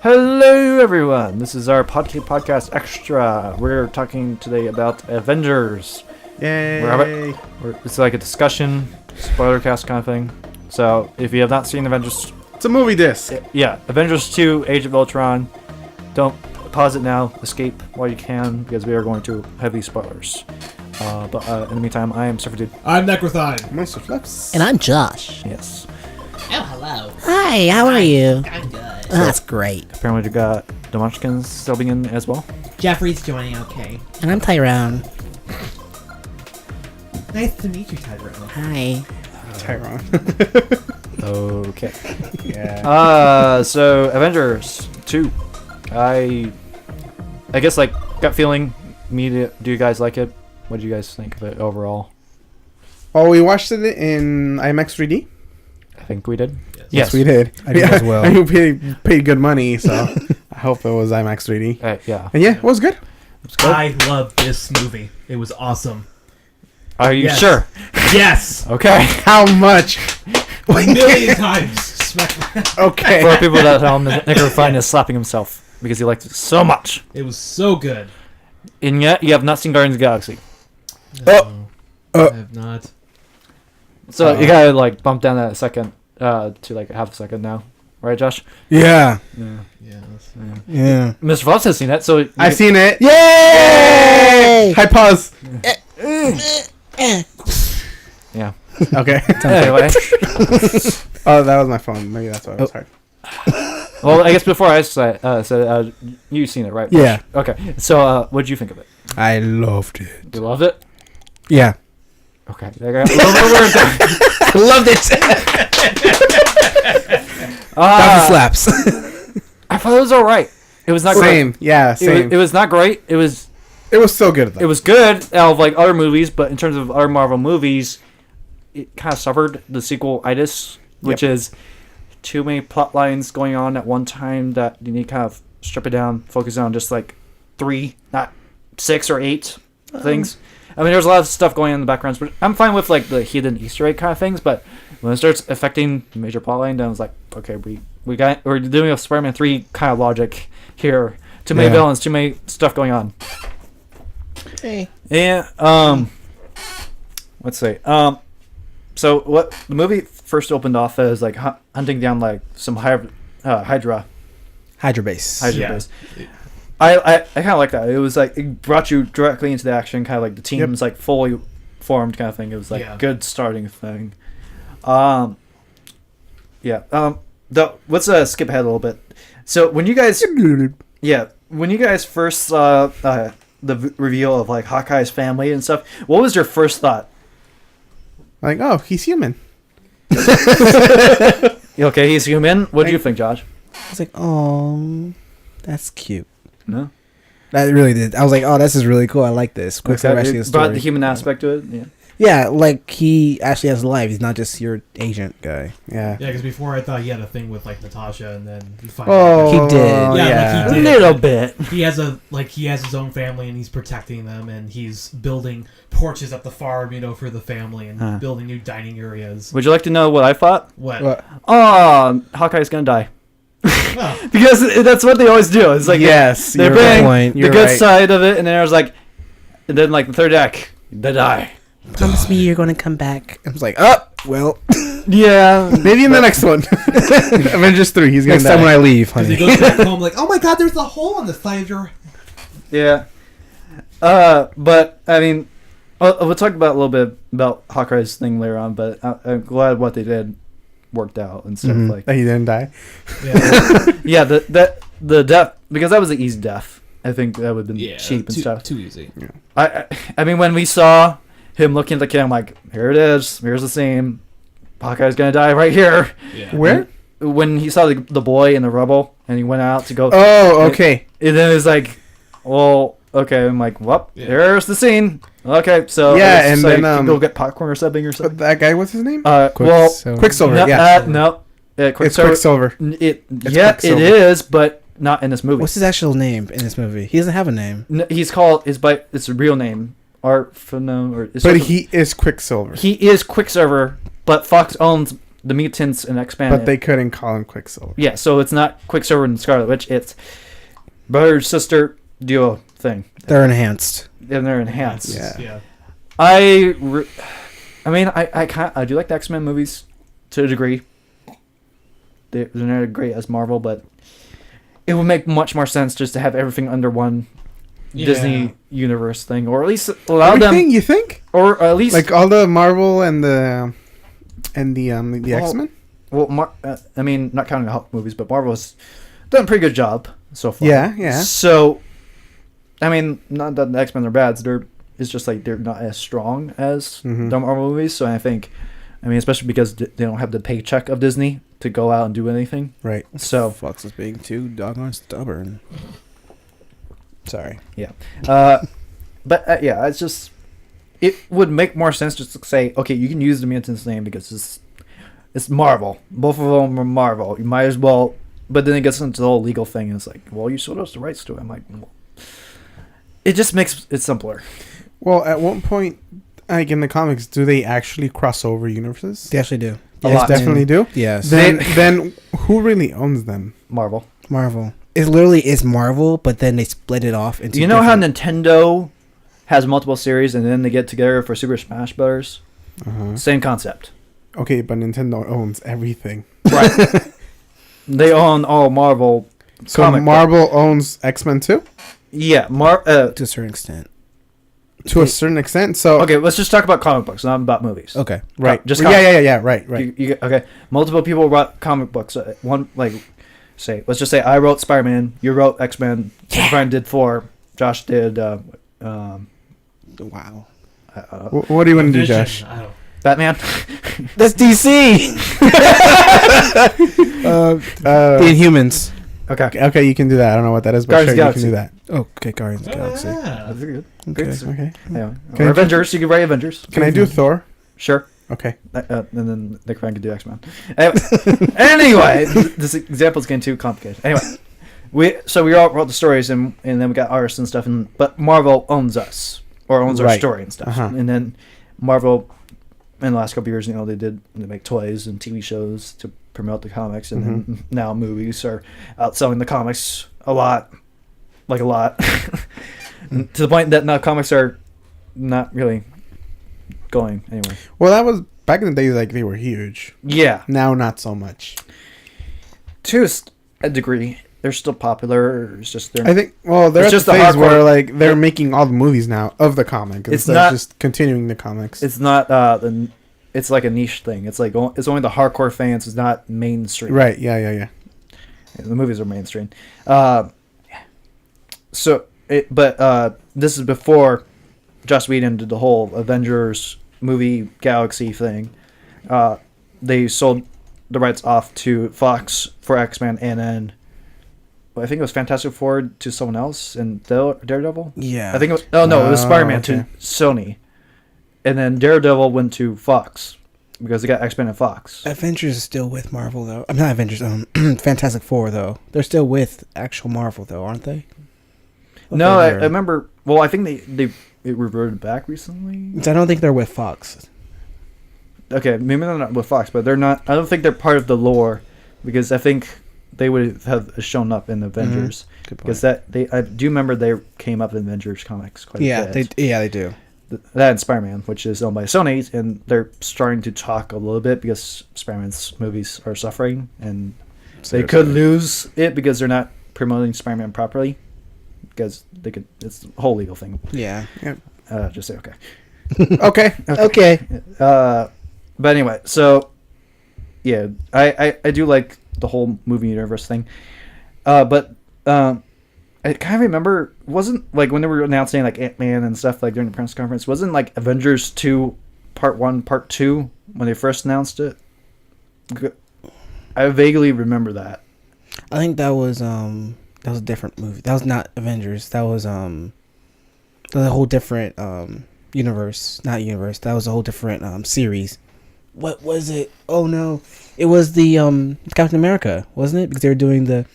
Hello everyone, this is our Podcade Podcast Extra. We're talking today about Avengers. Yay! It's like a discussion, spoiler cast kind of thing. So if you have not seen Avengers... It's a movie disc. Yeah, Avengers 2, Age of Ultron. Don't pause it now, escape while you can, because we are going to heavy spoilers. But in the meantime, I am Surfer Dude. I'm Necrothine. I'm Mr. Flips. And I'm Josh. Yes. Oh, hello. Hi, how are you? I'm good. That's great. Apparently we got the Munchkins subbing in as well. Jeffrey's joining, okay. And I'm Tyrone. Nice to meet you, Tyrone. Hi. Tyrone. Okay. Yeah. So Avengers 2. I guess like gut feeling. Do you guys like it? What do you guys think of it overall? Oh, we watched it in IMAX 3D. I think we did. Yes, we did. I did as well. I mean, we paid good money, so I hope it was IMAX 3D. Yeah. And yeah, it was good. It's good. I love this movie. It was awesome. Are you Yes. sure? Yes! Okay. How much? A million times. Smack. Okay. For people that at home, Necrothine is slapping himself because he liked it so much. It was so good. And yet, you have not seen Guardians of the Galaxy. I have not. So you gotta like bump down that second to like half a second now. Right, Josh? Yeah. Yeah. Yeah. Mr. Fox has seen it, so... I've seen it. Yay! Hi, pause. Yeah. Okay. Anyway. Oh, that was my phone. Maybe that's why it was hard. Well, I guess before I said you've seen it, right? Yeah. Okay. So, what did you think of it? I loved it. You loved it? Yeah. Okay. I got a little bit of words there. Loved it. Slaps. I thought it was all right. It was not Same. great. Yeah, same. It was not great. It was so good, though. it was good out of like other movies, but in terms of other Marvel movies, it kind of suffered the sequel-itis, which is too many plot lines going on at one time that you need to kind of strip it down, focus on just like 3, not 6 or 8 things. I mean, there's a lot of stuff going on in the background, but I'm fine with like the hidden Easter egg kind of things. But when it starts affecting the major plot line, then I was like, okay, we're doing a Spider-Man 3 kind of logic here. Too many villains, too many stuff going on. Hey. Yeah. Let's see. So what the movie first opened off as like hunting down like some Hydra Hydra-base. base. I kind of like that. It was like it brought you directly into the action, kind of like the team's like fully formed kind of thing. It was like good starting thing. Let's skip ahead a little bit. So when you guys first saw the reveal of like Hawkeye's family and stuff, what was your first thought? Like, oh, he's human. Okay, he's human. What do you think, Josh? I was like, oh, that's cute. No. That really did. I was like, oh, this is really cool. I like this. Quicksilver actually has a Brought story. the human aspect to it. Yeah. Yeah, like he actually has a life. He's not just your agent guy. Yeah. Yeah, because before I thought he had a thing with like Natasha, and then you find Oh, He did. Yeah, like, he A did. little bit. he has his own family, and he's protecting them, and he's building porches at the farm, for the family, and building new dining areas. Would you like to know what I thought? What? Oh, Hawkeye's gonna die. Oh. Because that's what they always do. It's like Yes, they you're bring right. the You're good right. side of it, and then I was like, and then like the third act, they die. Promise me you're going to come back. I was like, oh, well. Yeah, Maybe in the next one. Avengers 3, he's gonna Next die. time when I leave, Because he honey. goes back home like, oh my god, there's a hole on the side of your... yeah. But I mean, we'll talk about a little bit about Hawkeye's thing later on. But I'm glad what they did worked out and stuff like. That he didn't die. Yeah, the death, because that was an easy death. I think that would have been cheap and stuff. Too easy. I mean, when we saw him looking at the kid, I'm like, here it is. Here's the scene. Hawkeye's gonna die right here. Yeah. Where? When he saw the boy in the rubble, and he went out to go. Oh, okay. And then it's like, well, okay. I'm like, well, there's the scene. Okay, so Yeah, let's and say then, go get popcorn or something or something. That guy, what's his name? Quicksilver. No, yeah. no. It's Quicksilver. It Quicksilver. is, but not in this movie. What's his actual name in this movie? He doesn't have a name. No, he's called it's a real name. Art Phenom, or But he is Quicksilver. He is Quicksilver, but Fox owns the mutants in X-Men. But they couldn't call him Quicksilver. Yeah, so it's not Quicksilver and Scarlet Witch. It's brother sister duo thing, They're enhanced. and they're enhanced. Yeah. I mean, I do like the X-Men movies to a degree. They're not great as Marvel, but it would make much more sense just to have everything under one Disney universe thing, or at least allow Everything, them, you think? or at least Like all the Marvel and the X-Men? well, I mean, not counting the Hulk movies, but Marvel's done a pretty good job so far. Yeah. So, I mean, not that the X-Men are bad. It's just like they're not as strong as the Marvel movies. So I think, especially because they don't have the paycheck of Disney to go out and do anything. Right. So, Fox is being too doggone stubborn. Sorry. yeah. But yeah, it's just, it would make more sense just to say, okay, you can use the mutant's name because it's Marvel. Both of them are Marvel. You might as well. But then it gets into the whole legal thing, and it's like, well, you sold us the rights to it. I'm like, well, it just makes it simpler. Well, at one point, like in the comics, do they actually cross over universes? They actually do. A Yes, lot. definitely do. Yes. Then who really owns them? Marvel. Marvel. It literally is Marvel, but then they split it off into. You know how different- Nintendo has multiple series, and then they get together for Super Smash Bros. Same concept. Okay, but Nintendo owns everything. Right. They own all Marvel. So comic Marvel owns X-Men too, Yeah, to a certain extent. to a certain extent. So okay, let's just talk about comic books, not about movies. Okay. right, Just yeah, right. Okay, multiple people wrote comic books. One, like, let's just say I wrote Spider-Man, you wrote X-Men, Brian did Thor, Josh did Wow. What do you want to do, Vision. Josh? I don't. Batman. That's DC. The Inhumans. Okay, you can do that. I don't know what that is, but Guardians sure, of you can do that. Oh, okay, Guardians of the Galaxy. Yeah. That's good. Okay. Yeah. Can Or I do- Avengers. You can write Avengers. Can I do Thor? Sure. Okay. And then Nick Ryan could do X-Men. Anyway, this example is getting too complicated. Anyway, we all wrote the stories and then we got artists and stuff. But Marvel owns us or owns our Right. story and stuff. Uh-huh. And then Marvel, in the last couple of years, they make toys and TV shows to promote the comics, and then now movies are outselling the comics a lot, to the point that now comics are not really going anywhere. Well, that was back in the days. Like they were huge. Yeah, Now, not so much. to a degree, they're still popular. It's just I think. Well, they're It's at just the the phase hardcore- where like they're making all the movies now of the comic. It's Instead not- of just continuing the comics. it's not it's like a niche thing. It's like it's only the hardcore fans. It's not mainstream. Right. Yeah. The movies are mainstream. So, this is before Joss Whedon did the whole Avengers movie galaxy thing. They sold the rights off to Fox for X-Men, and then I think it was Fantastic Four to someone else, and Daredevil. Yeah. I think it was. Oh no, it was Oh, Spider-Man okay. to Sony, and then Daredevil went to Fox because they got X-Men and Fox. Avengers is still with Marvel though. I'm not Avengers. Fantastic Four though. They're still with actual Marvel though, aren't they? No, I they're- remember. Well, I think it reverted back recently. I don't think they're with Fox. Okay, maybe they're not with Fox, but they're not. I don't think they're part of the lore because I think they would have shown up in Avengers Good because I do remember they came up in Avengers comics quite Yeah, a bit. they do. That and Spider-Man, which is owned by Sony, and they're starting to talk a little bit because Spider-Man's movies are suffering, and they could lose it because they're not promoting Spider-Man properly. Because they could, it's a whole legal thing. Yeah. Just say okay. Okay. Okay. But anyway, so yeah, I do like the whole movie universe thing. But I kind of remember, wasn't like when they were announcing like Ant-Man and stuff like during the press conference, wasn't like Avengers 2 Part 1, Part 2 when they first announced it? I vaguely remember that. I think that was a different movie. That was not Avengers. That was a whole different universe. Not universe. That was a whole different series. What was it? Oh no. It was the Captain America, wasn't it? Because they were doing the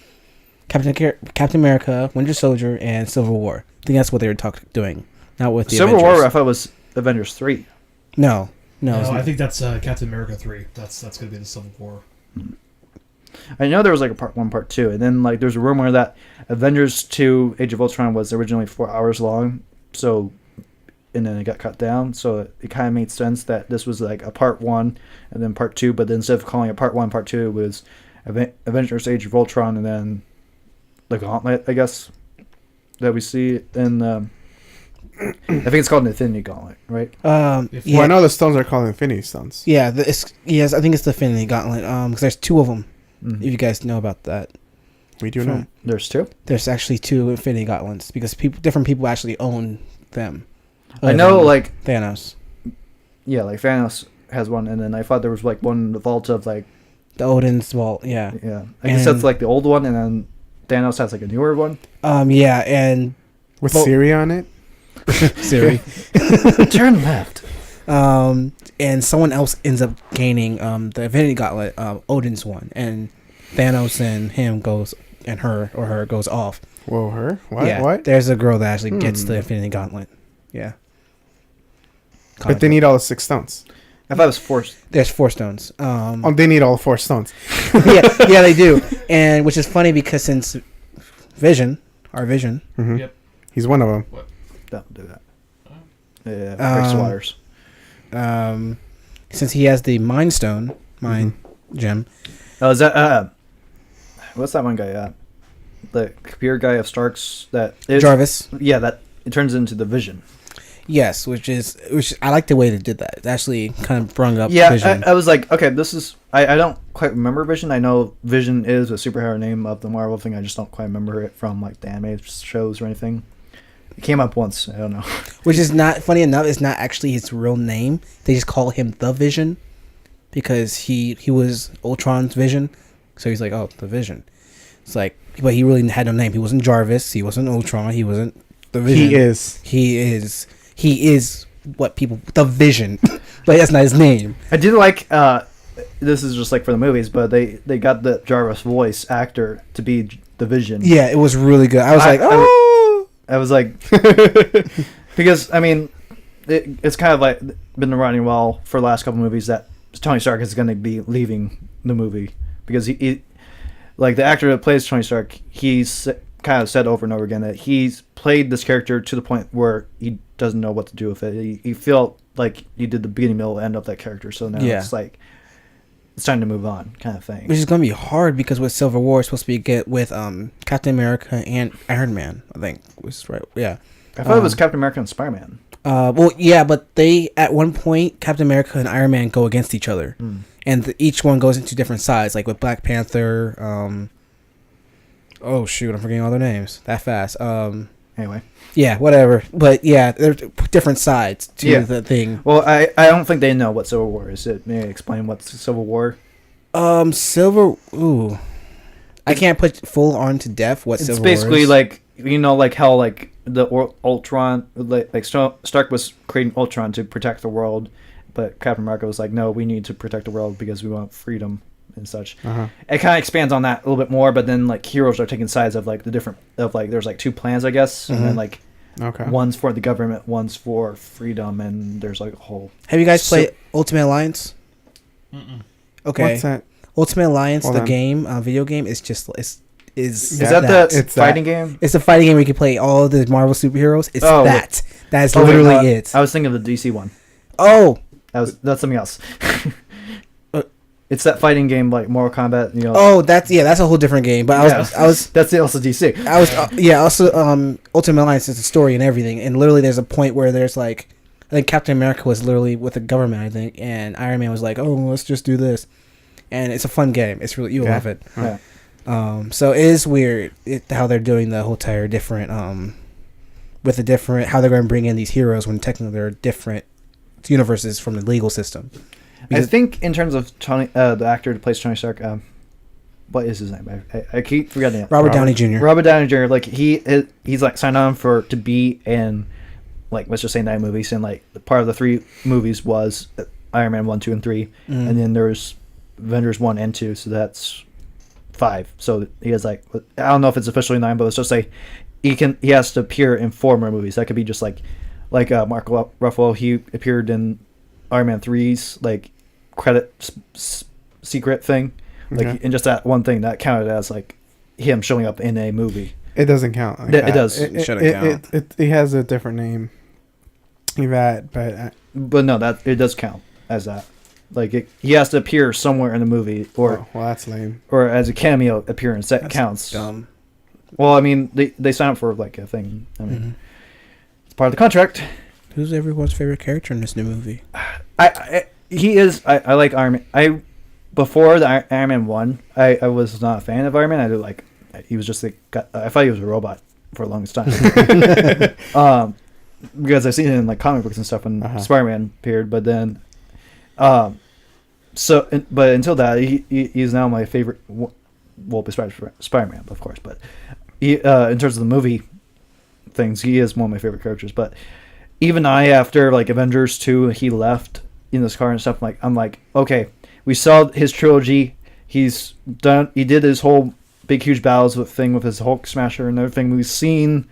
Captain America, Winter Soldier, and Civil War. I think that's what they were doing. Not with the Civil Avengers. War, I thought was Avengers 3. No. No, it's I not. think that's Captain America 3. That's going to be the Civil War. I know there was like a part 1, part 2, and then like there's a rumor that Avengers 2: Age of Ultron was originally 4 hours long, so and then it got cut down, so it kind of made sense that this was like a part 1 and then part 2, but then instead of calling it part 1, part 2, it was Avengers: Age of Ultron, and then the Gauntlet, I guess, that we see in. I think it's called an Infinity Gauntlet, right? Well, I know the stones are called Infinity Stones. Yeah, yes, I think it's the Infinity Gauntlet. Because there's 2 of them. Mm-hmm. If you guys know about that, We do know. There's 2. there's actually 2 Infinity Gauntlets because different people actually own them. I know, than like Thanos, yeah, like Thanos has one, and then I thought there was like one in the vault of like the Odin's vault. Yeah, yeah. I guess that's like the old one, and then Thanos has like a newer one. yeah, and With Well- Siri on it? Siri. Turn left. And someone else ends up gaining the Infinity Gauntlet, Odin's one, and Thanos and him goes, and her goes off. Whoa, her? What? Yeah, What? there's a girl that actually gets the Infinity Gauntlet. Yeah. But they need all the 6 stones. I thought it was forced. There's 4 stones. They need all 4 stones. yeah, they do, and which is funny because since our Vision, Mhm. Yep. He's one of them. Don't do that. Yeah, breaks the waters. since he has the Mind Stone, gem. Oh, is that what's that one guy? The computer guy of Stark's that is, Jarvis. Yeah, that it turns into the Vision. Yes, which I like the way they did that. It actually kind of brung up Yeah, Vision. I was like, okay, this is I don't quite remember Vision. I know Vision is a superhero name of the Marvel thing. I just don't quite remember it from like the animated shows or anything. It came up once. I don't know. Which is not funny enough. It's not actually his real name. They just call him the Vision because he was Ultron's Vision. So he's like, oh, the Vision. It's like, but he really had no name. He wasn't Jarvis. He wasn't Ultron. He wasn't the Vision. He is what people the Vision, but that's not his name. I did like this is just like for the movies, but they got the Jarvis voice actor to be the Vision. Yeah, it was really good. I was like, I was like, because I mean, it's kind of like been running well for the last couple movies that Tony Stark is going to be leaving the movie because he like the actor that plays Tony Stark, he's kind of said over and over again that he's played this character to the point where he doesn't know what to do with it. He felt like he did the beginning, middle, end of that character, so now it's like it's time to move on, kind of thing. which is gonna be hard because with Civil War is supposed to be get with Captain America and Iron Man. I think was right. Yeah. I thought it was Captain America and Spider-Man. Well, yeah, but they at one point Captain America and Iron Man go against each other, and each one goes into different sides. Like with Black Panther. Oh shoot, I'm forgetting all their names that fast. Anyway. Yeah, whatever. But yeah, there's different sides to the thing. Well, I don't think they know what Civil War is. May I explain what's Civil War? Silver. Ooh, I can't put full on to depth what It's Civil War basically is. like, you know, like how like the Ultron, like Stark was creating Ultron to protect the world, but Captain America was like, no, we need to protect the world because we want freedom and such. It kind of expands on that a little bit more, but then like heroes are taking sides of like the different of like there's like 2 plans, I guess, and then like one's for the government, one's for freedom, and there's like a whole. Have you guys played Ultimate Alliance? Okay. What's that? Ultimate Alliance, Hold the on. game, video game, is just is Is that the It's fighting that. game? It's a fighting game where you can play all the Marvel superheroes. It's Oh, that. That's Oh, wait, literally it. I was thinking of the DC one. Oh, That's something else. It's that fighting game like Mortal Kombat. You know. that's a whole different game. But I was That's also DC. also Ultimate Alliance is the story and everything. And literally, there's a point where there's like, I think Captain America was literally with the government, I think, and Iron Man was like, oh, let's just do this. And it's a fun game. It's really you'll love it. Yeah. So it is weird how they're doing the whole entire different with the different how they're going to bring in these heroes when technically they're different universes from the legal system. I think in terms of Tony, the actor who plays Tony Stark, what is his name? I keep forgetting it. Robert Downey Jr. Robert Downey Jr. Like he's like signed on to be in like let's just say 9 movies, and like part of the 3 movies was Iron Man 1, 2, and 3, and then there's Avengers 1 and 2, so that's 5. So he has like I don't know if it's officially 9, but let's just say he has to appear in 4 more movies. That could be just like Mark Ruffalo. He appeared in Iron Man 3's like credit secret thing, like Okay. and just that one thing that counted as like him showing up in a movie. It doesn't count. Like It that. does. It shouldn't count. It has a different name. That, but But no, that it does count as that. Like he has to appear somewhere in the movie, or well, that's lame. or as a cameo appearance that That's counts. Dumb. Well, I mean, they sign up for like a thing. I mean, Mhm. it's part of the contract. Who's everyone's favorite character in this new movie? He is. I like Iron Man. Before the Iron Man 1, I was not a fan of Iron Man. I did like he was just like I thought he was a robot for the longest time. Because I've seen it in like comic books and stuff when Spider-Man appeared, but then, but until that, he's now my favorite. Well, besides Spider-Man, of course, but in terms of the movie things, he is one of my favorite characters. But even after like Avengers 2, he left in this car and stuff. I'm like, okay, we saw his trilogy. He's done. He did his whole big, huge battles with his Hulk Smasher and everything. We've seen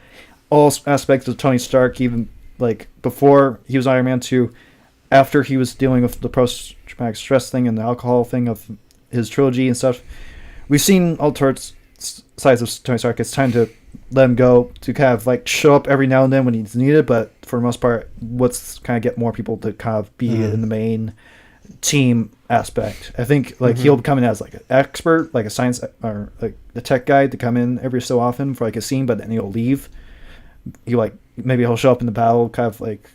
all aspects of Tony Stark, even like before he was Iron Man 2, after he was dealing with the post-traumatic stress thing and the alcohol thing of his trilogy and stuff. We've seen all sides of Tony Stark. It's time to let him go, to kind of like show up every now and then when he's needed, but for the most part, let's kind of get more people to kind of be in the main team aspect. I think like he'll come in as like an expert, like a science or like the tech guy to come in every so often for like a scene, but then he'll leave. He like maybe he'll show up in the battle, kind of like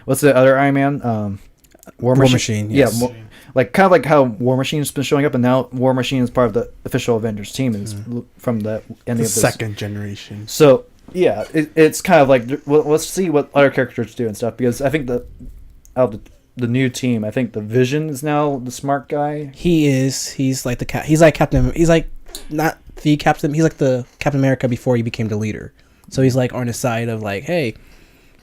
what's the other Iron Man? War Machine. Yes. Yeah, like kind of like how War Machine's been showing up, and now War Machine is part of the official Avengers team is from the ending of this second generation. So yeah, it's kind of like let's see what other characters do and stuff, because I think out of the new team, I think the Vision is now the smart guy. He is. He's like the he's like Captain. He's like not the Captain. He's like the Captain America before he became the leader. So he's like on the side of like, hey,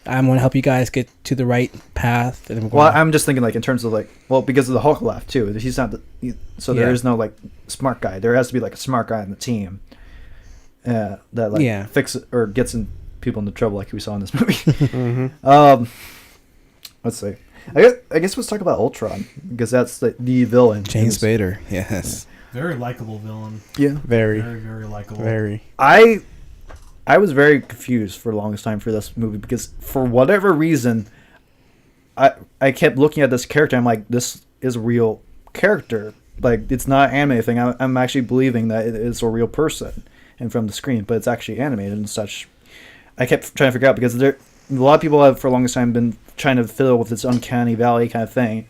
I'm going to help you guys get to the right path. And I'm just thinking like in terms of like, well, because of the Hulk left too. He's not there is no like smart guy. There has to be like a smart guy on the team that like fix it or gets people into trouble like we saw in this movie. Let's see. I guess let's talk about Ultron, because that's the villain. James Spader. Yes. Very likable villain. Yeah. Very, very likable. Very. I was very confused for the longest time for this movie, because for whatever reason, I kept looking at this character. I'm like, this is a real character. Like, it's not an anime thing. I'm actually believing that it is a real person and from the screen, but it's actually animated and such. I kept trying to figure out, because a lot of people have for the longest time been trying to fiddle with this uncanny valley kind of thing.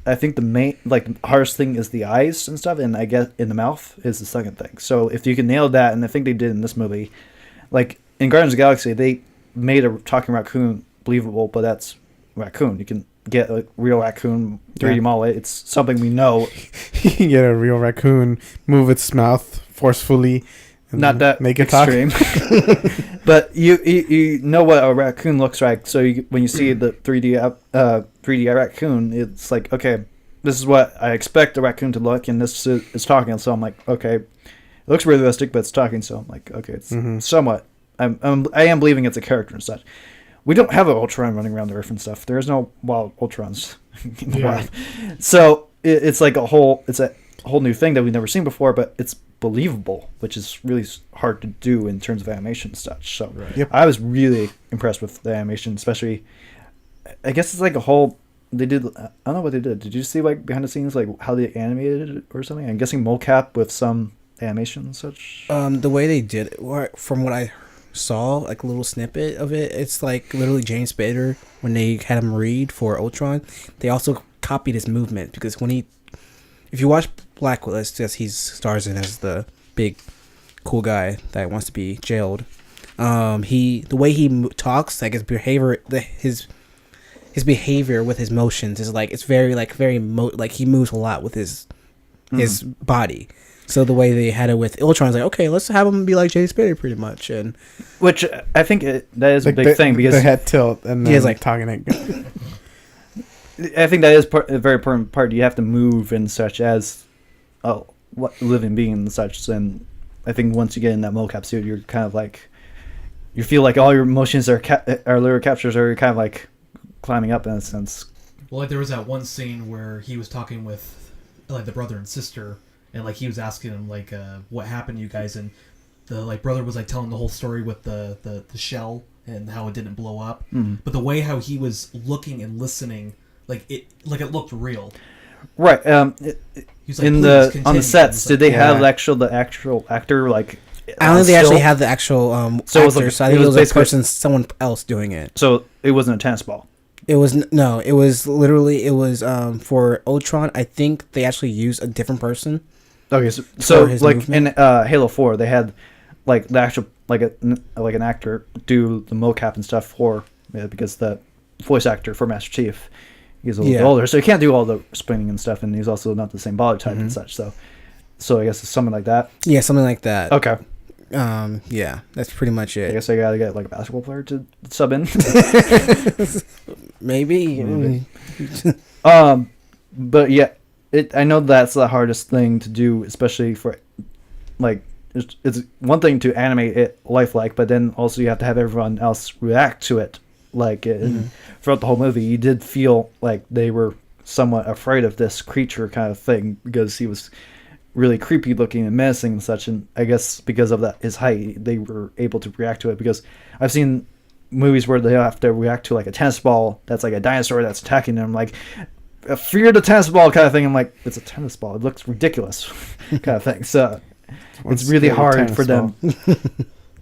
I think the main, like, the hardest thing is the eyes and stuff, and I guess in the mouth is the second thing. So if you can nail that, and I think they did in this movie, like in Guardians of the Galaxy, they made a talking raccoon believable, but that's raccoon. You can get a real raccoon, 3D model it. It's something we know. You can get a real raccoon, move its mouth forcefully, and Not that make it extreme. talk. But you know what a raccoon looks like, so when you see the 3D raccoon, it's like, okay, this is what I expect a raccoon to look, and this is talking. So I'm like, okay, it looks realistic, but it's talking. So I'm like, okay, it's somewhat. I am believing it's a character and such. We don't have an Ultron running around the Earth and stuff. There's no wild Ultrons in the wild. So it's like a whole new thing that we've never seen before, but it's believable, which is really hard to do in terms of animation and such. So I was really impressed with the animation, especially. I guess it's like a whole. They did. I don't know what they did. Did you see like behind the scenes, like how they animated it or something? I'm guessing mocap with some animation and such. The way they did it, from what I saw, like a little snippet of it, it's like literally James Spader, when they had him read for Ultron, they also copied his movement, because if you watch Blacklist, as he stars in as the big cool guy that wants to be jailed, the way he talks, like his behavior, his behavior with his motions is like, it's very like like he moves a lot with his body. So the way they had it with Ultron is like, okay, let's have him be like James Spader pretty much, and which I think that is like a big thing, because the head tilt and then he is like talking it. I think that is a very important part. You have to move and such as living being and such. And I think once you get in that mocap suit, you're kind of like, you feel like all your emotions are literal captures are kind of like climbing up in a sense. Well, like there was that one scene where he was talking with like the brother and sister, and like he was asking him like what happened to you guys, and the like brother was like telling the whole story with the shell and how it didn't blow up. But the way how he was looking and listening, it looked real. Right. He was like, On the continue. sets, He was did they have Yeah. the actual actor like? I don't think they actually still? had the actual So it was actor, like- so I it think it was was a basically- person, someone else doing it. So it wasn't a tennis ball. It was no, it was literally for Ultron. I think they actually used a different person. Okay, so his like movement? in Halo 4, they had like the actual like an actor do the mocap and stuff for because the voice actor for Master Chief he's a little bit older, so he can't do all the spinning and stuff, and he's also not the same body type and such. So I guess it's something like that. Yeah, something like that. Okay, Yeah, that's pretty much I it. guess I gotta get like a basketball player to sub in. Maybe. But yeah, I know that's the hardest thing to do, especially for like it's one thing to animate it lifelike, but then also you have to have everyone else react to it like it. And throughout the whole movie, you did feel like they were somewhat afraid of this creature kind of thing because he was really creepy looking and menacing and such. And I guess because of that, his height, they were able to react to it. Because I've seen movies where they have to react to like a tennis ball that's like a dinosaur that's attacking them, like fear the tennis ball kind of thing. I'm like, it's a tennis ball. It looks ridiculous, kind of thing. So it's really hard for them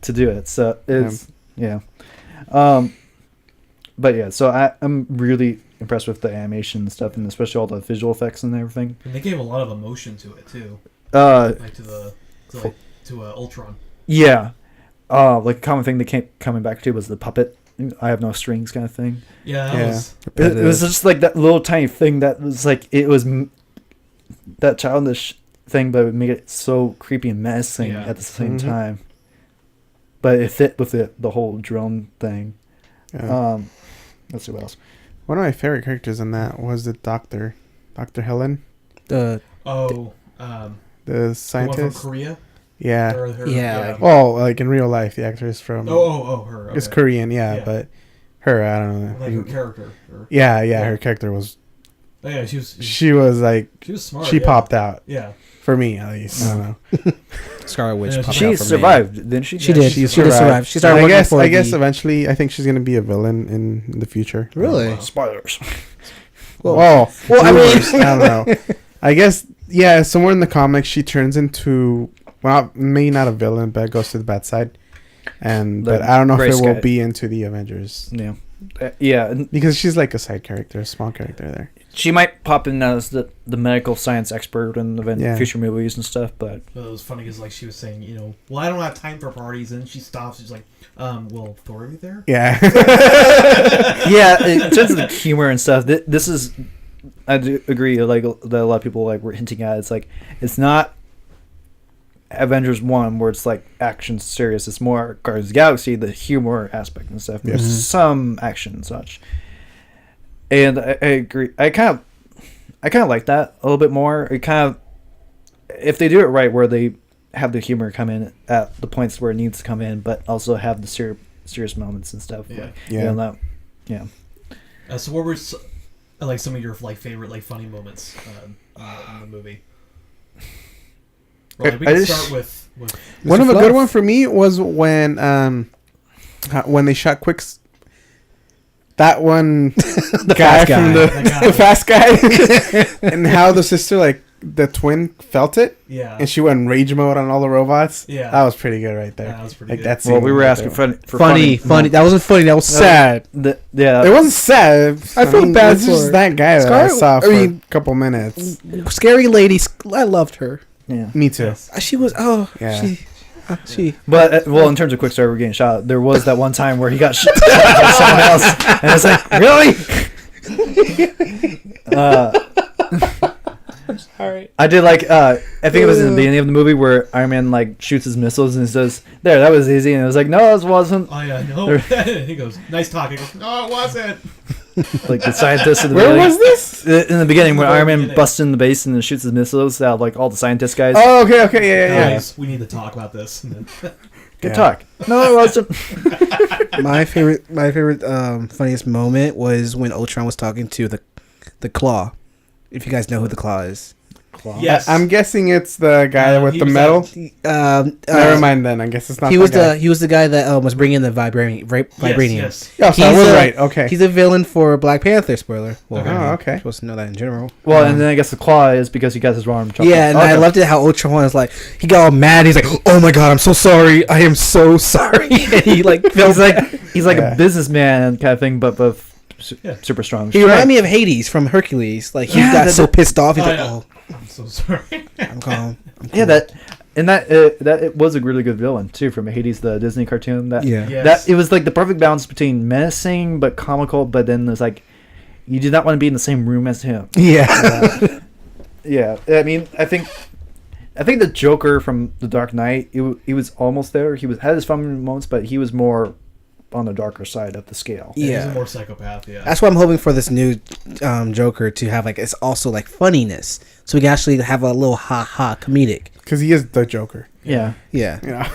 to do it. So it's but yeah. So I'm really impressed with the animation and stuff, and especially all the visual effects and everything. And they gave a lot of emotion to it too, like to Ultron. Yeah. Like a common thing they kept coming back to was the puppet. I have no strings kind of thing. Yeah, that was It was just like that little tiny thing that was like it was that childish thing, but it would make it so creepy and menacing at the same time. But it fit with the whole drone thing. Yeah. Let's see what else. One of my favorite characters in that was the Dr. Helen, The the the one from scientist. Korea. Yeah. Yeah. Well, like in real life, the actress from her. Okay. it's Korean, Yeah. but her, I don't know. Like her character. Her character was. Oh, yeah, she was like she was smart. she popped out Yeah. for me at least. I don't know. Scarlet Witch. Yeah, popped She out for me. survived, didn't she? She Yeah, did. she She survived. did survive. She started I working guess. for I guess the- eventually, I think she's gonna be a villain in the future. Really? Spoilers. Well, I mean- rumors, I don't know. I guess somewhere in the comics she turns into maybe not a villain, but goes to the bad side. But I don't know if gray it will sky. be into the Avengers Yeah. Yeah. And because she's like a side character, a small character there. she might pop in as the medical science expert in the future movies and stuff, but It was funny because like she was saying, well, I don't have time for parties, and she stops. She's like, will Thor be there? Yeah. yeah, in terms of the humor and stuff, this is, I do agree, like that a lot of people like were hinting at. It's like it's not Avengers 1 where it's like action serious. It's more Guardians of the Galaxy, the humor aspect and stuff. There's some action and such. And I agree. I kind of like that a little bit more. It kind of, if they do it right, where they have the humor come in at the points where it needs to come in, but also have the serious moments and stuff. Yeah. Like, Yeah. So what were like some of your like favorite like funny moments in the movie? Well, like, we can start with One Mr. of a good Fluff. one for me was when they shot Quicks. That one guy fast guy. from That guy. the fast guy, and how the sister, like the twin, felt it, yeah. and she went rage mode on all the robots. Yeah. That was pretty good right there. Yeah, that was pretty like good. that's Well, we were asking for Funny. That wasn't funny. That was sad. Yeah. It wasn't sad. I feel bad it's for just her. that guy that I Scarlet- saw for I mean- a couple minutes. Scary lady. I loved her. Yeah. Me too. She was. Oh. Yeah. She. But well, in terms of Quicksilver getting shot, there was that one time where he got shot by someone else, and it's like, really? I did like I think it was in the beginning of the movie where Iron Man like shoots his missiles and he says, "There, that was easy," and it was like, "No, it wasn't." Oh yeah, no. He goes, "Nice talk." He goes, "No, it wasn't." Like the scientists in the Where beginning. was this? In the beginning, when Very Iron Man beginning. busts in the base and then shoots his missiles out, like all the scientist guys. Oh, okay, yeah. Guys, we need to talk about this. And then- Good Yeah. talk. No, it wasn't. My favorite, funniest moment was when Ultron was talking to the Claw. If you guys know who the Claw is. Yes. I'm guessing it's the guy with he the was metal. Never Mind. mind then. I guess it's not. He was that the guy that was bringing the vibranium. Yes. guy. Oh, so I he's was a- right. Okay. He's a villain for Black Panther. Spoiler. Well, Oh, okay. You're supposed to know that in general. Well, and then I guess the claw is because he got his arm chopped Yeah, off. and I Okay. loved it how Ultron was like, he got all mad. He's like, "Oh my god, I'm so sorry. I am so sorry." And he like feels He's like Yeah. a businessman kind of thing, but Yeah. super strong. he reminded me of Hades from Hercules. Like he Yeah, got that- so pissed off. He's Oh, like, yeah. "Oh, I'm so sorry. I'm calm." Yeah, that it was a really good villain too from Hades, the Disney cartoon. That Yeah. Yes. that it was like the perfect balance between menacing but comical, but then it's like you did not want to be in the same room as him. Yeah. Yeah, I mean, I think the Joker from The Dark Knight, he was almost there. He had his fun moments, but he was more on the darker side of the scale. He's Yeah. a more psychopath. Yeah. That's why I'm hoping for this new Joker to have like it's also like funniness, so we can actually have a little ha comedic. Because he is the Joker. Yeah. Yeah. Yeah.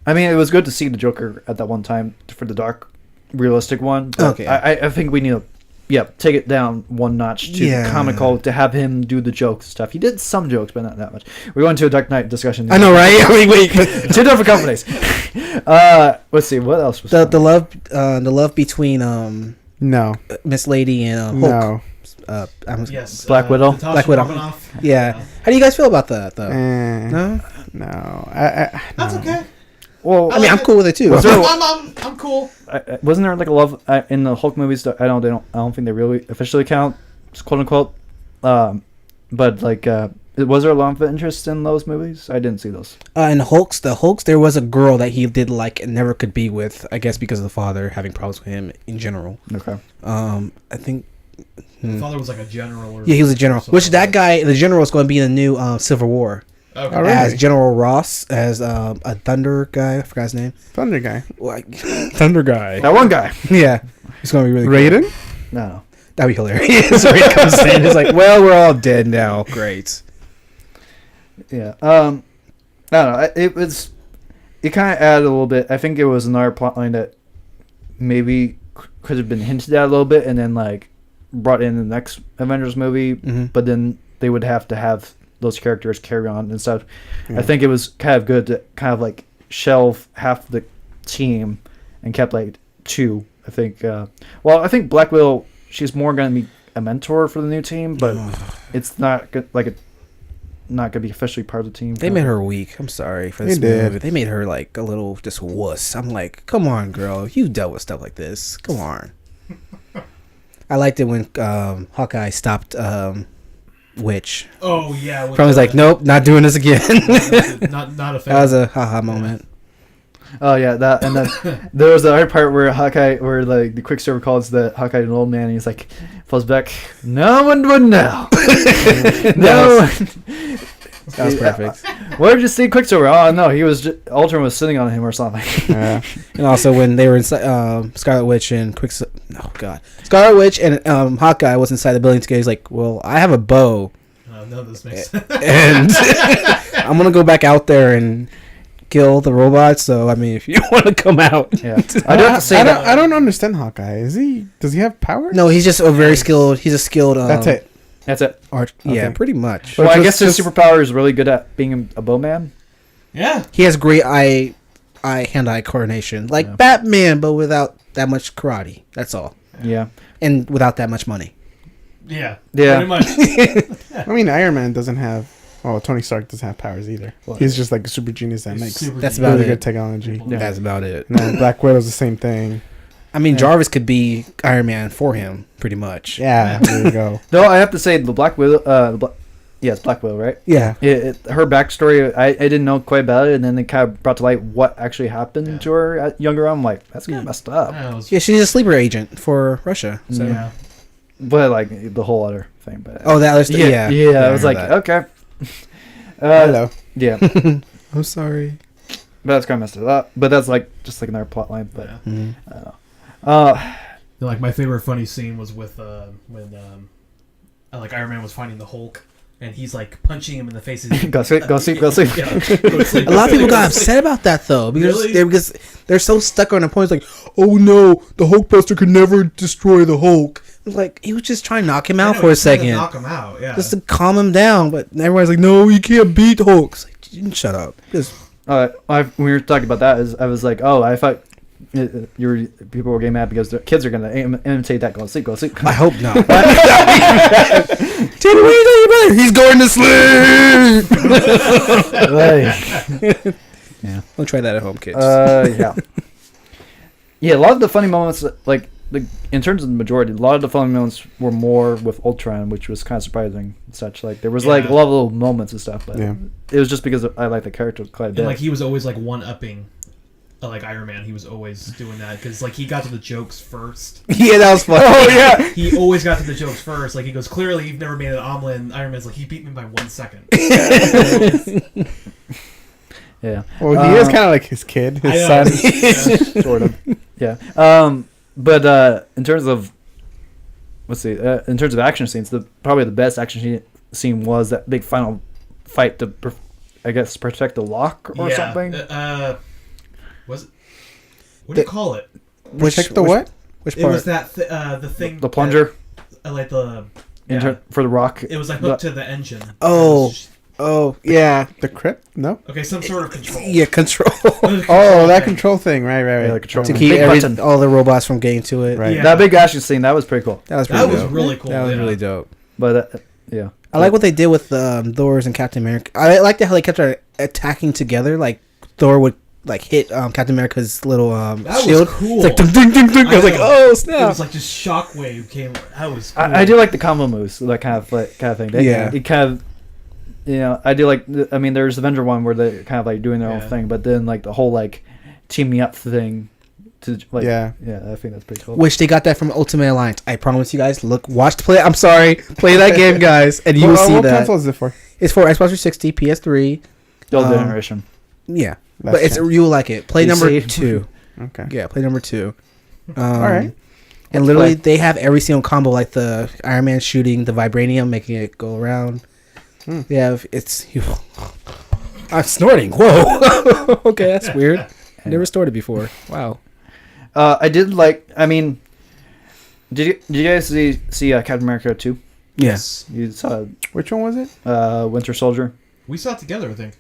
I mean, it was good to see the Joker at that one time for the dark, realistic one. But Okay. I think we need to, take it down one notch to Yeah. comical to have him do the jokes stuff. He did some jokes, but not that much. We're going to a Dark Knight discussion. I know, right? I mean, wait. Two different companies. Let's see what else was the love between No. Miss Lady and Hulk. No. Yes. Black Widow? Natasha Black Widow. Romanoff. Yeah. How do you guys feel about that though? No. No. That's okay. Well, I mean, I'm cool with it too. Was there- I'm cool. wasn't there like a love in the Hulk movies? That I don't think they really officially count, quote unquote. But like, was there a love interest in those movies? I didn't see those. In the Hulks, there was a girl that he did like and never could be with. I guess because of the father having problems with him in general. Okay. I think. The father was like a general. Or Yeah, he was a general. something Which like that guy, the general, is going to be in the new Civil War Okay. All right. as General Ross, as a Thunder guy. I forgot his name. Thunder guy. Like Thunder guy. That one guy. Yeah, it's going to be really cool. Raiden? No. That'd be hilarious. Ray comes in, it's like, well, we're all dead now. Great. Yeah. I don't know. It kind of added a little bit. I think it was another plotline that maybe could have been hinted at a little bit, and then like brought in the next Avengers movie. Mm-hmm. But then they would have to have those characters carry on and stuff. Yeah. I think it was kind of good to kind of like shelve half the team and kept like two. I think. I think Black Widow. She's more going to be a mentor for the new team, but it's not good, not going to be officially part of the team. They made her weak. I'm sorry for this They did. movie. They made her like a little just wuss. I'm like, come on, girl. You dealt with stuff like this. Come on. I liked it when Hawkeye stopped Witch. Oh yeah. with From was the- like, nope, not doing this again. not a fan. That was a haha moment. Oh yeah, that and then there was the other part where like the Quicksilver calls the Hawkeye an old man, and he's like, falls back. No one would know. No. That was perfect. Where did you see Quicksilver? Oh no, he was Ultron was sitting on him or something. Yeah. And also when they were inside Scarlet Witch and Scarlet Witch and Hawkeye was inside the building together. He's like, well, I have a bow, None of this makes sense. and I'm gonna go back out there and kill the robots. So I mean, if you want to come out, Yeah, I do have to say that. I don't understand Hawkeye. Does he have powers? no, he's just a very skilled. He's a skilled. That's it. That's it. Yeah, Okay. pretty much. But Well, I just- guess his just- superpower is really good at being a bowman. Yeah. He has great hand-eye coordination, like Yeah. Batman, but without that much karate. That's all, Yeah. and without that much money. Yeah. Yeah. Pretty much. I mean, Iron Man doesn't have. Well, Tony Stark doesn't have powers either. Well, He's just like a super genius that He's makes super That's genius. about really it. good technology. Yeah. That's about it. No, Black Widow's the same thing. I mean, Yeah. Jarvis could be Iron Man for him, pretty much. Yeah, there you go. No, I have to say the Black Widow. Yes, Black Widow, right? Yeah. Her backstory, I didn't know quite about it, and then they kind of brought to light what actually happened Yeah. to her at younger. I'm like, that's kind of messed up. Yeah, it was- Yeah, she's a sleeper agent for Russia. So. yeah. But like the whole other thing. But Oh, that other stuff. Yeah. I was like, that. okay. Hello. Yeah, I'm sorry. but that's kind of messed it up. But that's like just like another plot line. But Yeah. Mhm. I don't know. Like my favorite funny scene was with when like Iron Man was finding the Hulk, and he's like punching him in the face. Go sleep, go sleep, go sleep. Yeah, go to sleep. A lot of people got upset about that though Really? because they're so stuck on a point. It's like, oh no, the Hulkbuster could never destroy the Hulk. It's like he was just trying to knock him I out know, for a he's trying to second, knock him out. Yeah. just to calm him down. But everyone's like, no, you can't beat Hulk. It's like, shut up. Just When we were talking about that, I was like, oh, I thought people were getting mad because the kids are going to imitate that. Go sleep, go sleep. I hope not. Tell me what you brother. He's going to sleep. Yeah. Don't try that at home, kids. Yeah. Yeah, a lot of the funny moments, like in terms of the majority, a lot of the funny moments were more with Ultron, which was kind of surprising and such. Like, there was, like, a lot of little moments and stuff, but it was just because I like the character quite a bit. And, like, he was always, like, one-upping, like, Iron Man. He was always doing that, because, like, he got to the jokes first. Yeah, that was funny. Oh, yeah! He always got to the jokes first. Like, he goes, clearly you've never made an omelet, and Iron Man's like, he beat me by 1 second. Yeah. Well, he is kind of like his kid, his I know. son. Sort of. Yeah. But in terms of, in terms of action scenes, probably the best action scene was that big final fight to, I guess, protect the lock or something. Was it? What do you call it? Protect the what? Which It part? was that the thing. The plunger Like the. for the rock. It was like hooked to the engine. Oh, yeah. The crypt? No. Okay, some sort of control. Yeah, control. Oh, that control thing. Right. Yeah, the control to thing. keep Big button. all the robots from getting to it. Right. Yeah. That big action scene, that was pretty cool. That was pretty That was dope. really cool. That was yeah. really dope. But, yeah. I like what they did with Thor's and Captain America. I like how they kept attacking together. Like, Thor would like hit Captain America's little That shield. was cool. It's like, ding, ding, ding. I was like, know. oh, It snap. was like just shockwave came. That was. Cool. I do like the combo moves, that kind of thing. Yeah. It kind of, I do like. I mean, there's Avenger one where they're kind of like doing their own thing, but then like the whole like teaming up thing, to like I think that's pretty cool. Wish they got that from Ultimate Alliance. I promise you guys. Watch the play. I'm sorry, play that game, guys, and you will see what that. console is it for? It's for Xbox 360, PS3. The old generation. Yeah, That's but cool. you will like it. Play number PC. 2. Okay. Yeah, play number 2. All right. And literally, they have every single combo, like the Iron Man shooting the vibranium, making it go around. They have I'm snorting. Whoa. Okay, that's weird. Never snorted before. Wow. I did like. I mean, did you guys see Captain America 2? Yes. You saw Which one was it? Winter Soldier? We saw it together, I think.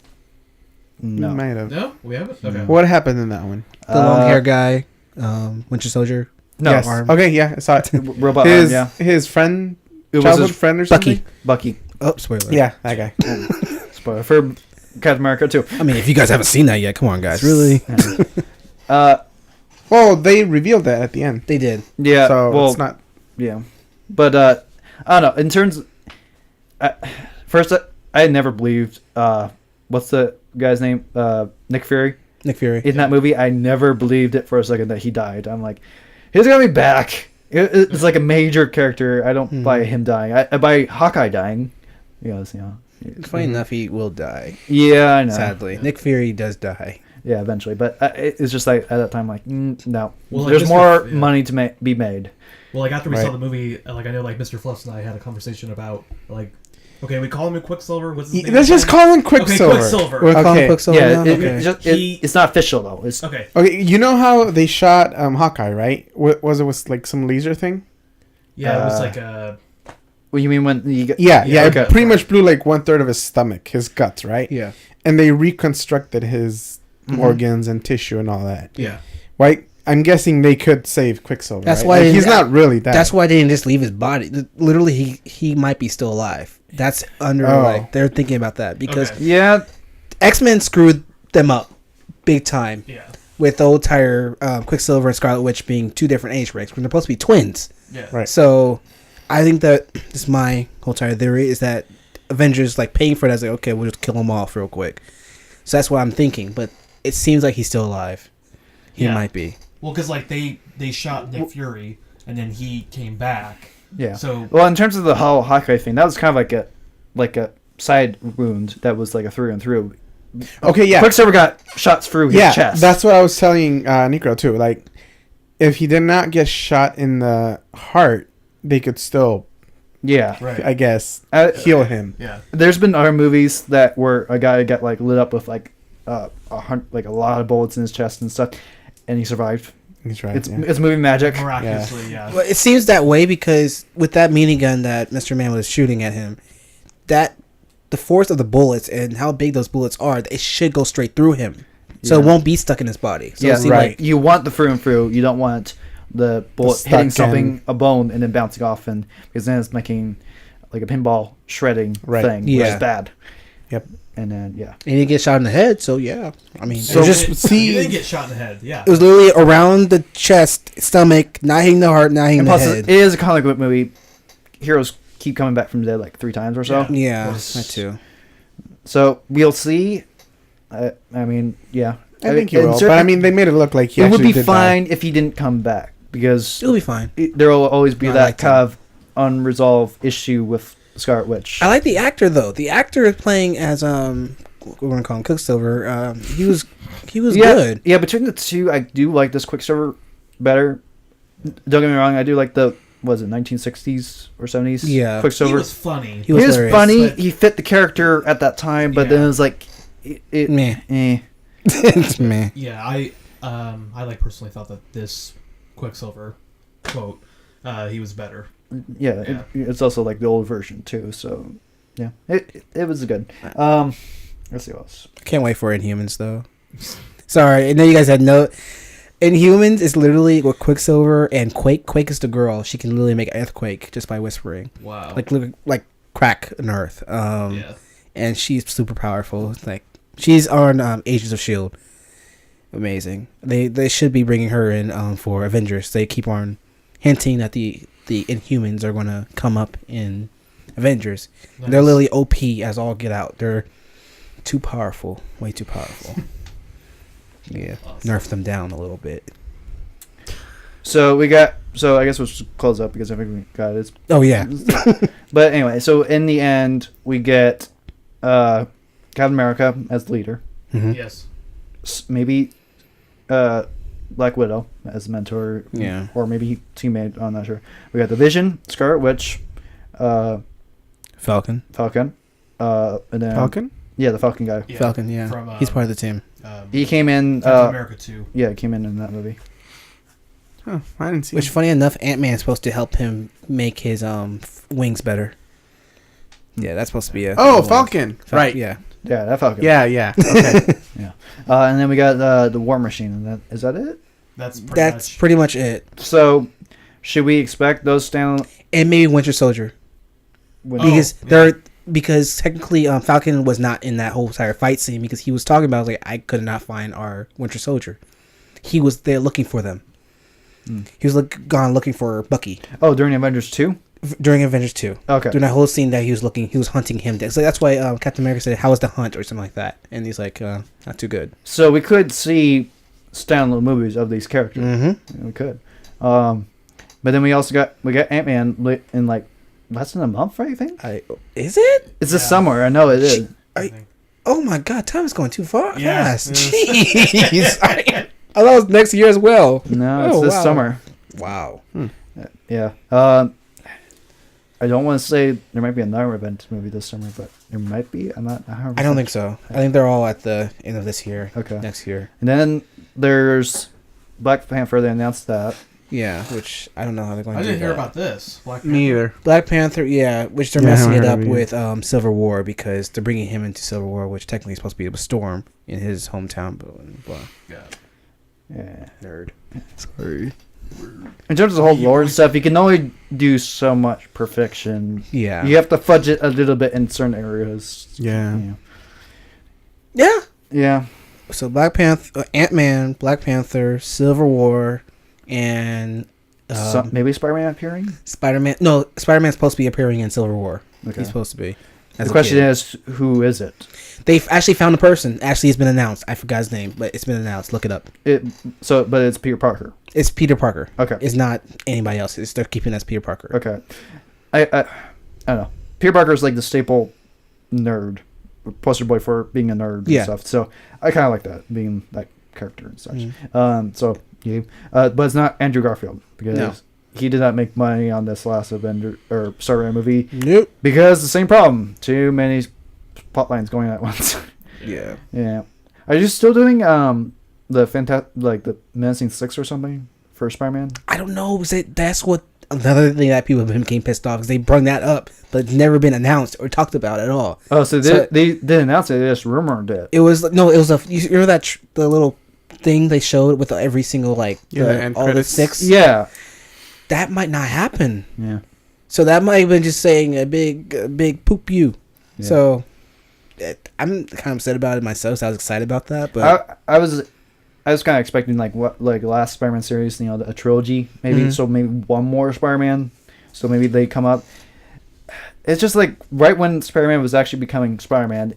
No. We might have. No, we haven't. Okay. What happened in that one? The long hair guy, Winter Soldier. No. Yes. Arm. Okay. Yeah, I saw it. Robot his arm, yeah. his friend, It was childhood his friend or Bucky. something. Bucky. Oh, spoiler. Yeah, that guy. Spoiler for Captain America 2. I mean, if you guys haven't seen that yet, come on, guys. Really? Well, they revealed that at the end. They did. Yeah. So well, it's not. yeah. But I don't know. In terms, first I never believed. What's the guy's name? Nick Fury. Nick Fury. In that movie, I never believed it for a second that he died. I'm like, he's gonna be back. It's like a major character. I don't buy him dying. I buy Hawkeye dying. Yes, Funny enough, he will die. Yeah, I know. Sadly, Nick Fury does die. Yeah, eventually. But it's just like at that time, like no. Well, like there's Mr. more Yeah. money to be made. Well, like after we Right. saw the movie, like I know, like Mr. Fluffs and I had a conversation about like, okay, we call him Quicksilver. What's his name? Let's just call him Okay, Quicksilver. Quicksilver. We're calling Okay. Quicksilver Yeah, now? it, Okay. it just, He- it's not official though. It's Okay. Okay, you know how they shot Hawkeye, right? Was it was like some laser thing? Yeah, it was like a. what you mean when you get Yeah, Yeah, it okay. pretty much blew like 1/3 of his stomach, his guts, right? Yeah. And they reconstructed his organs and tissue and all that. Yeah. Right? I'm guessing they could save Quicksilver. That's right? why Like, they- he's not really dead. That's why they didn't just leave his body. Literally, he might be still alive. That's under Oh. like they're thinking about that because Okay. Yeah, X-Men screwed them up big time Yeah. with the old entire Quicksilver and Scarlet Witch being two different age ranks when they're supposed to be twins. Yeah. Right. So I think that this is my whole entire theory is that Avengers like paying for it as like, okay, we'll just kill them off real quick. So that's what I'm thinking, but it seems like he's still alive. He Yeah. might be. Well, because like they shot Nick Fury and then he came back. yeah. So Well, in terms of the whole Hawkeye thing, that was kind of like a side wound that was like a through and through. Okay, yeah. Quicksilver got shots through his Yeah, chest. that's what I was telling Necro too. Like, if he did not get shot in the heart, they could still Yeah. Right. I guess heal him. Yeah. There's been other movies that where a guy got like lit up with like a lot of bullets in his chest and stuff, and he survived. He's right. It's movie magic. Miraculously, yeah. Well, it seems that way because with that minigun that Mr. Man was shooting at him, that the force of the bullets and how big those bullets are, it should go straight through him, so it won't be stuck in his body. So Yeah, it seemed right. like- You want the through and through. You don't want the bullet stuck hitting something, in. a bone, and then bouncing off, and because then it's making like a pinball shredding Right. thing, which Yeah. is bad. Yep. And then and he didn't get shot in the head. So yeah, I mean, So it was just just see- He didn't get shot in the head. Yeah. it was literally around the chest, stomach, not hitting the heart, not hitting and the plus, head. it is a comic book movie. Heroes keep coming back from the dead like 3 times or so. Yeah. Yeah, that too. So we'll see. I mean, yeah. I think he and will. But certain- I mean, they made it look like he it would actually be did fine if he didn't come back because It'll be fine. there will always be No, I that like kind of unresolved issue with Scarlet Witch. I like the actor though. The actor is playing as we're gonna call him Quicksilver. He was good. Yeah, between the two, I do like this Quicksilver better. Don't get me wrong, I do like the was it 1960s or 70s? Yeah. He Quicksilver. was funny. He was hilarious, funny. but- He fit the character at that time, but then Yeah. it was like, Meh. eh. Meh. Yeah, I like personally thought that this Quicksilver quote, he was better. Yeah, Yeah. it's also like the old version too. So yeah, it was good. Let's see what else. Can't wait for Inhumans though. Sorry, I know you guys had no. Inhumans is literally with Quicksilver and Quake. Quake is the girl. She can literally make an earthquake just by whispering, Wow. like crack an earth. Yeah. And she's super powerful. Like she's on Agents of Shield. Amazing. They should be bringing her in for Avengers. They keep on hinting that the Inhumans are gonna come up in Avengers. Nice. They're literally OP as all get out. They're too powerful, way too powerful. Yeah, Awesome. nerf them down a little bit. So we got. So I guess we'll just close up because I think we got it. Oh yeah, But anyway, so in the end, we get Captain America as the leader. Mhm. Yes. Maybe Black Widow as the mentor. Yeah. Or maybe teammate. I'm not sure. We got the Vision, Scarlet Witch, Falcon. Falcon, and then Falcon? Yeah, the Falcon guy. Yeah. Falcon. Yeah, From, he's part of the team. He came in. Captain America 2. Yeah, he came in that movie. Oh, I didn't see Which, it. funny enough, Ant-Man is supposed to help him make his wings better. Yeah, that's supposed to be a. Oh, Falcon. Right. Yeah. Yeah, that Falcon. Yeah, yeah. Okay. And then we got the War Machine. And that is that it? That's pretty That's much. pretty much it. So, should we expect those stand? And maybe Winter Soldier. When, Oh, Because yeah. because technically Falcon was not in that whole entire fight scene because he was talking about like I could not find our Winter Soldier. He was there looking for them. He was gone looking for Bucky Oh, during Avengers 2? during Avengers 2. Okay. During that whole scene that he was hunting him. So that's why Captain America said, "How was the hunt?" or something like that. And he's like, "Not too good." So we could see standalone movies of these characters. Mm-hmm. We could. But then we also got Ant-Man in like less than a month, right? I think Is it? it's this summer. I know it is. I think. Oh my God! Time is going too far Yeah. fast. Jeez. I thought it was next year as well. No, it's Oh, this wow. summer. Wow. Yeah. I don't want to say there might be another Avengers movie this summer, but there might be. I'm not. I don't think so. I think they're all at the end of this year. Okay. Next year. And then there's Black Panther. They announced that. Yeah, which I don't know how they're going I to do didn't hear that. about this. Black Me either. Black Panther, yeah, which they're Yeah, I messing it haven't up heard of with Civil War because they're bringing him into Civil War, which technically is supposed to be a storm in his hometown. But blah. Yeah. Yeah. Nerd. Sorry. In terms of the whole lore and stuff, you can only do so much perfection. Yeah. You have to fudge it a little bit in certain areas. Yeah. Yeah. Yeah. Yeah. So Black Panther, Ant-Man, Black Panther, Civil War, and Maybe Spider-Man appearing. Spider-Man. No, Spider-Man's supposed to be appearing in Civil War. Okay. He's supposed to be. The question is, who is it? They've actually found a person. Actually, it's been announced. I forgot his name, but it's been announced. Look it up. But it's Peter Parker. It's Peter Parker. Okay. It's not anybody else. They're keeping it as Peter Parker. Okay. I don't know. Peter Parker is like the staple nerd, poster boy for being a nerd Yeah. and stuff. So I kind of like that, being that character and such. Mhm. So yeah. But it's not Andrew Garfield because No. he did not make money on this last Avenger or Spider-Man movie Nope. because the same problem. Too many plot lines going at once. Yeah. Yeah. Are you still doing the the Menacing Six or something for Spider-Man? I don't know. That's what another thing that people became pissed off because they brought that up, but it's never been announced or talked about at all. Oh, so they didn't announce it. They just rumored it. It was no. It was you remember that the little thing they showed with every single the end all the credits. 6. Yeah. That might not happen. Yeah. So that might have been just saying a big poop you. Yeah. So I'm kind of upset about it myself. So I was excited about that, but I was kind of expecting like last Spider-Man series, a trilogy maybe. Mhm. So maybe one more Spider-Man. So maybe they come up. It's just like right when Spider-Man was actually becoming Spider-Man,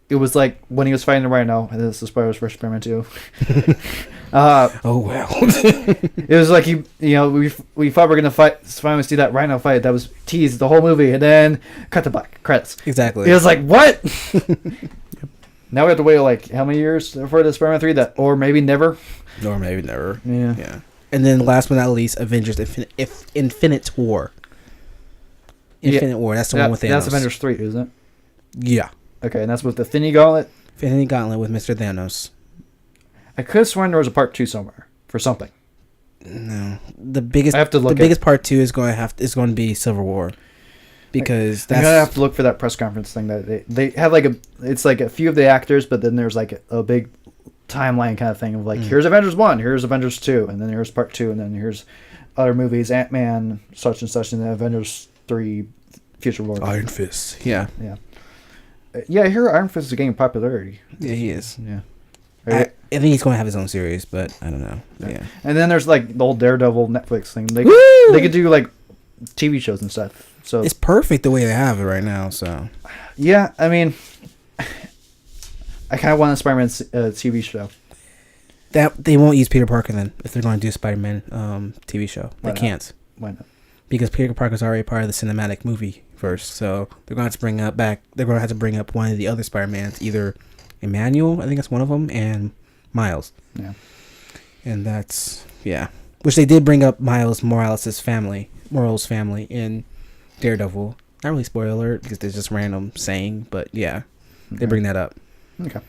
it was like when he was fighting the Rhino, and this is spoilers for Spider-Man 2. oh well. It was like we thought we were gonna finally see that Rhino fight that was teased the whole movie, and then cut to black credits. Exactly. It was like what? Now we have to wait like how many years for the Spider-Man 3? Or maybe never. Or maybe never. Yeah. Yeah. And then last but not least, Avengers Infinite War. Infinite War. That's the one with Thanos. That's Avengers 3, isn't it? Yeah. Okay, and that's with the Thinny Gauntlet. Infinity Gauntlet with Mr. Thanos. I could have sworn there was a part 2 somewhere for something. No, the biggest. I have to look the biggest part 2 is going to be Civil War, because I'm that's gonna have to look for that press conference thing that they have it's like a few of the actors, but then there's like a big timeline kind of thing of like here's Avengers 1, here's Avengers 2, and then here's part 2, and then here's other movies, Ant-Man, such and such, and then Avengers 3, Future War. Iron Fist. Yeah, Yeah, I hear Iron Fist is gaining popularity. yeah, he is. Yeah. I think he's going to have his own series, but I don't know. Yeah. And then there's like the old Daredevil Netflix thing. They could do like TV shows and stuff. So It's perfect the way they have it right now. So yeah, I mean, I kind of want a Spider-Man TV show. that they won't use Peter Parker then if they're going to do a Spider-Man TV show. Why They not? can't, Why not? because Peter Parker's already part of the cinematic movie verse. So they're going to have to bring up They're going to have to bring up one of the other Spider-Mans, either Emmanuel, I think that's one of them, and Miles. Yeah. And that's which they did bring up Miles Morales' family in Daredevil. Not really spoiler alert because there's just random saying, but yeah, they bring that up. Okay.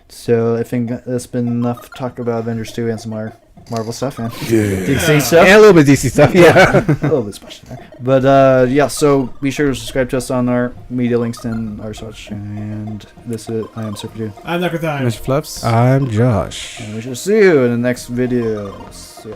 So I think that's been enough talk about Avengers 2 and some more Marvel stuff and DC stuff. And a little bit DC stuff, yeah. A little bit special there. But yeah, so be sure to subscribe to us on our media links and our such. And I am Super Dude. I'm Necrothine. Mr. Fluffs. I'm Josh. And we shall see you in the next video. See ya.